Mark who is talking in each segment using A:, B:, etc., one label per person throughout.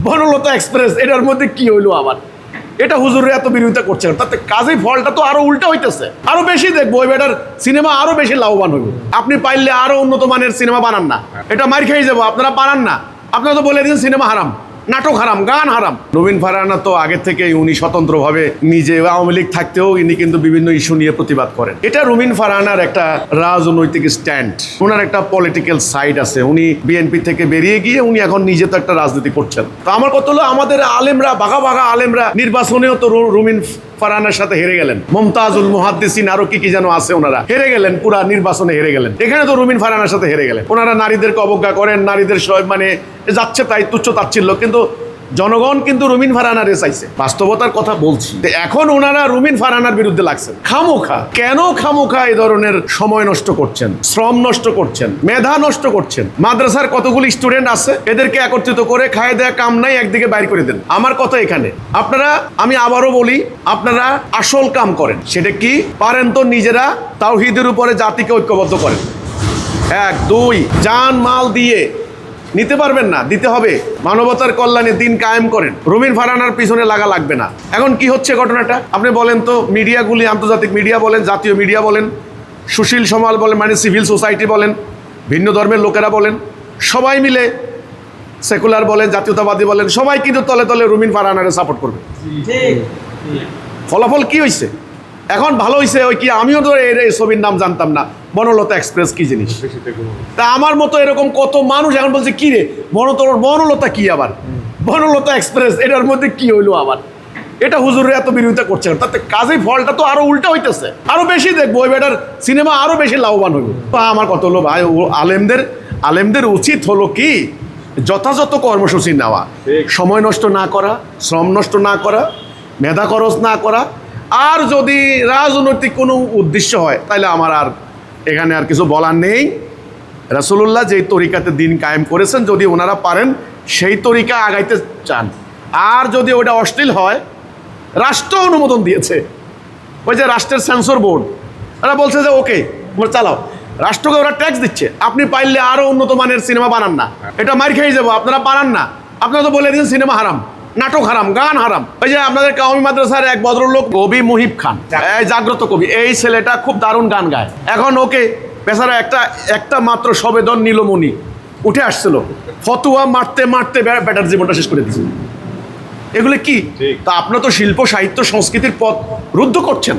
A: Banalata express, এটার মধ্যে কি হইলো আবার? এটা হুজুরে এত বিরোধিতা করছে, তাতে কাজেই ফলটা তো আরো উল্টা হইতেছে। আরো বেশি দেখবো, ওই বেটার সিনেমা আরো বেশি লাভবান হইব। আপনি পাইলে আরো উন্নত মানের সিনেমা বানান না, এটা মার খেয়ে যাবো। আপনারা বানান না, আপনারা তো বলে দিয়েছেন সিনেমা হারাম, নাটক হারাম, গান হারাম। রুমিন ফারহানা তো আগে থেকে উনি স্বতন্ত্রভাবে নিজে আওয়ামী লীগ থাকতেও ইনি কিন্তু বিভিন্ন ইস্যু নিয়ে প্রতিবাদ করেন। এটা রুমিন ফারহানার একটা রাজনৈতিক স্ট্যান্ড, ওনার একটা পলিটিক্যাল সাইড আছে। উনি বিএনপি থেকে বেরিয়ে গিয়ে উনি এখন নিজে তো একটা রাজনীতি করছেন। তো আমার কথা হলো, আমাদের আলেমরা, বাঘা বাঘা আলেমরা নির্বাচনেও তো রুমিন ফারহানার সাথে হেরে গেলেন। মুমতাজুল মুহাদ্দিসিন আরো কি কি যেন আছে, ওনারা হেরে গেলেন, পুরা নির্বাচনে হেরে গেলেন। এখানে তো রুমিন ফারহানার সাথে হেরে গেলেন। ওনারা নারীদেরকে অবজ্ঞা করেন, নারীদের মানে যাচ্ছে তাই তুচ্ছ তাচ্ছিল্য, কিন্তু জনগণ কিন্তু রুমিন ফারহানারে চাইছে। বাস্তবতার কথা বলছি। এখন ওনারা রুমিন ফারহানার বিরুদ্ধে লাগছেন খামোখা। কেন খামোখা এই ধরনের সময় নষ্ট করছেন, শ্রম নষ্ট করছেন, মেধা নষ্ট করছেন? মাদ্রাসার কতগুলি স্টুডেন্ট আছে, এদেরকে একত্রিত করে খায় দেয়া কাম নাই, একদিকে বাইর করে দেন। আমার কথা এখানে, আপনারা, আমি আবারও বলি, আপনারা আসল কাম করেন। সেটা কি পারেন তো নিজেরা তাওহীদের উপরে জাতিকে ঐক্যবদ্ধ করেন। 1, 2 জান মাল দিয়ে নিতে পারবেন না, দিতে হবে। মানবতার কল্যাণে দিন কায়েম করেন। রুমিন ফারহানার পিছনে লাগা লাগবে না। এখন কি হচ্ছে ঘটনাটা আপনি বলেন তো? মিডিয়াগুলি, আন্তর্জাতিক মিডিয়া বলেন, জাতীয় মিডিয়া বলেন, সুশীল সমাজ বলেন, মানে সিভিল সোসাইটি বলেন, ভিন্ন ধর্মের লোকেরা বলেন, সবাই মিলে, সেকুলার বলেন, জাতীয়তাবাদী বলেন, সবাই কিন্তু তলে তলে রুমিন ফারহানারে সাপোর্ট করবে। ফলাফল কি হয়েছে? এখন ভালো হয়েছে। ওই কি, আমিও তো এই ছবির নাম জানতাম না, বনলতা এক্সপ্রেস কি জিনিস। তা আমার মতো এরকম কত মানুষ এখন বলছে কি রে বনলতা কি আবার, বনলতা এক্সপ্রেস, এটার মধ্যে কি হইলো আবার? এটা হুজুরে এত বিরোধিতা করছে, তাতে কাজেই ফলটা তো আরো উল্টা হইতেছে। আরো বেশি দেখবো, ওই বেটার সিনেমা আরো বেশি লাভবান হইব। তো আমার কত হলো ভাই, আলেমদের উচিত হলো কি যথাযথ কর্মসূচি নেওয়া, সময় নষ্ট না করা, শ্রম নষ্ট না করা, মেধা খরচ না করা। আর যদি রাজনৈতিক কোনো উদ্দেশ্য হয়, তাহলে আমার আর এখানে আর কিছু বলার নেই। রাসূলুল্লাহ যেই তরিকাতে দিন কায়েম করেছেন, যদি ওনারা পারেন সেই তরিকা আগাইতে চান, আর যদি ওটা অশ্লীল হয়, রাষ্ট্র অনুমোদন দিয়েছে, ওই যে রাষ্ট্রের সেন্সর বোর্ড, ওরা বলছে যে ওকে ওরা চালাও, রাষ্ট্রকে ওরা ট্যাক্স দিচ্ছে। আপনি পাইলে আরো উন্নত মানের সিনেমা বানান না, এটা মার খেয়ে যাবো। আপনারা বানান না, আপনারা তো বলে দিয়েছেন সিনেমা হারাম, নাটক হারাম, গান হারাম। ওই যে আপনাদের কাওমি মাদ্রাসার এক ভদ্রলোক কবি মুহিব খান, জাগ্রত কবি, এই ছেলেটা খুব দারুণ গান গায়। এখন ওকে বেচারা একটা মাত্র সবেদন নীলমণি উঠে আসছিল, ফতুয়া মারতে মারতে ব্যাটার জীবনটা শেষ করে দিয়েছে। এগুলো কি? তা আপনারা তো শিল্প সাহিত্য সংস্কৃতির পথ রুদ্ধ করছেন।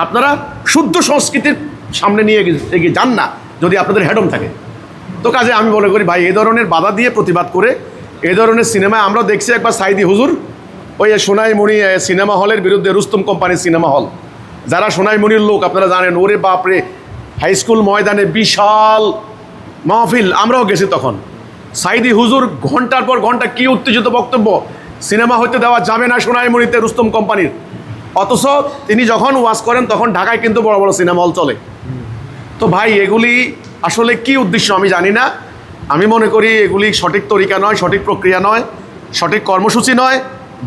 A: আপনারা শুদ্ধ সংস্কৃতির সামনে নিয়ে এগিয়ে যান না যদি আপনাদের হেডম থাকে। তো কাজে আমি মনে করি ভাই, এই ধরনের বাধা দিয়ে প্রতিবাদ করে এই ধরনের সিনেমা আমরা দেখছি। একবার সাইদি হুজুর ওই সোনাইমণি সিনেমা হলের বিরুদ্ধে, রুস্তম কোম্পানির সিনেমা হল, যারা সোনাইমণির লোক আপনারা জানেন, ওরে বাপরে, হাই স্কুল ময়দানে বিশাল মাহফিল, আমরাও গেছি তখন। সাইদি হুজুর ঘন্টার পর ঘন্টা কি উত্তেজিত বক্তব্য, সিনেমা হইতে দেওয়া যাবে না সোনাইমণিতে রুস্তম কোম্পানির। অথচ তিনি যখন ওয়াজ করেন তখন ঢাকায় কিন্তু বড় বড় সিনেমা হল চলে। তো ভাই, এগুলি আসলে কি উদ্দেশ্য আমি জানি না। আমি মনে করি এগুলি সঠিক তরিকা নয়, সঠিক প্রক্রিয়া নয়, সঠিক কর্মসূচি নয়।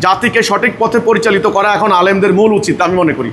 A: জাতিকে সঠিক পথে পরিচালিত করা এখন আলেমদের মূল উচিত আমি মনে করি।